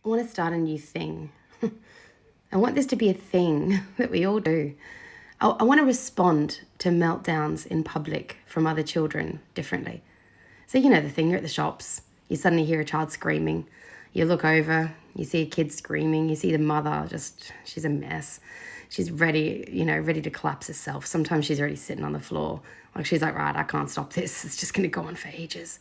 I want to start a new thing. I want this to be a thing that we all do. I want to respond to meltdowns in public from other children differently. So, the thing, you're at the shops, you suddenly hear a child screaming, you look over, you see a kid screaming, you see the mother she's a mess. She's ready to collapse herself. Sometimes she's already sitting on the floor. Like she's like, right, I can't stop this. It's just going to go on for ages.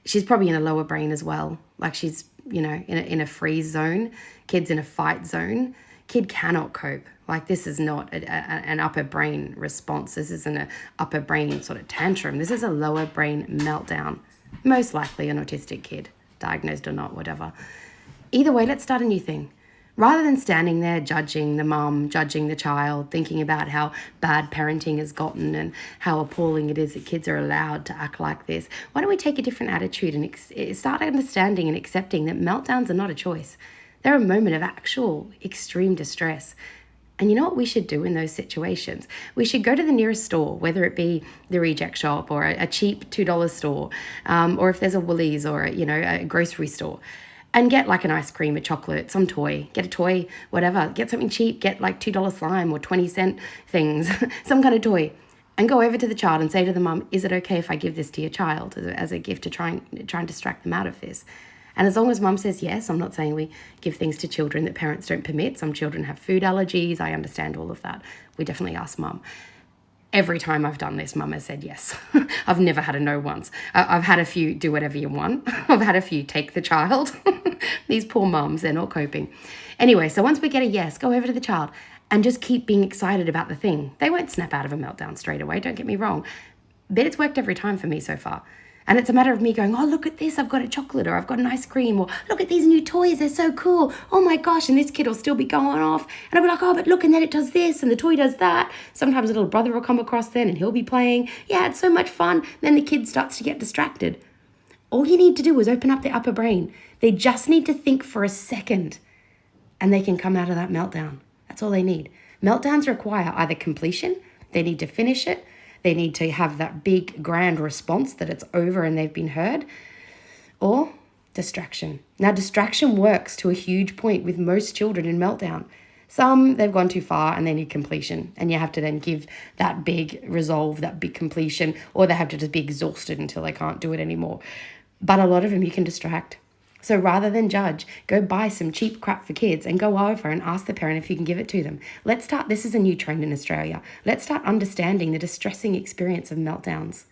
She's probably in a lower brain as well. Like she's, in a freeze zone. Kid's in a fight zone. Kid cannot cope. Like this is not an upper brain response. This isn't an upper brain sort of tantrum. This is a lower brain meltdown. Most likely an autistic kid, diagnosed or not, whatever. Either way, let's start a new thing. Rather than standing there judging the mum, judging the child, thinking about how bad parenting has gotten and how appalling it is that kids are allowed to act like this, why don't we take a different attitude and start understanding and accepting that meltdowns are not a choice. They're a moment of actual extreme distress. And you know what we should do in those situations? We should go to the nearest store, whether it be the reject shop or a cheap $2 store, or if there's a Woolies or a grocery store, and get like an ice cream, a chocolate, some toy. Get a toy, whatever. Get something cheap. Get like $2 slime or 20-cent things, some kind of toy. And go over to the child and say to the mum, is it okay if I give this to your child as a gift to try and distract them out of this? And as long as mum says yes, I'm not saying we give things to children that parents don't permit. Some children have food allergies. I understand all of that. We definitely ask mum. Every time I've done this, mum has said yes. I've never had a no once. I've had a few do whatever you want. I've had a few take the child. These poor mums, they're not coping. Anyway, so once we get a yes, go over to the child and just keep being excited about the thing. They won't snap out of a meltdown straight away, don't get me wrong. But it's worked every time for me so far. And it's a matter of me going, oh, look at this, I've got a chocolate or I've got an ice cream or look at these new toys, they're so cool. Oh my gosh, and this kid will still be going off. And I'll be like, oh, but look, and then it does this and the toy does that. Sometimes a little brother will come across then and he'll be playing. Yeah, it's so much fun. Then the kid starts to get distracted. All you need to do is open up their upper brain. They just need to think for a second and they can come out of that meltdown. That's all they need. Meltdowns require either completion, they need to finish it, they need to have that big grand response that it's over and they've been heard, or distraction. Now, distraction works to a huge point with most children in meltdown. Some, they've gone too far and they need completion. And you have to then give that big resolve, that big completion, or they have to just be exhausted until they can't do it anymore. But a lot of them you can distract. So rather than judge, go buy some cheap crap for kids and go over and ask the parent if you can give it to them. This is a new trend in Australia. Let's start understanding the distressing experience of meltdowns.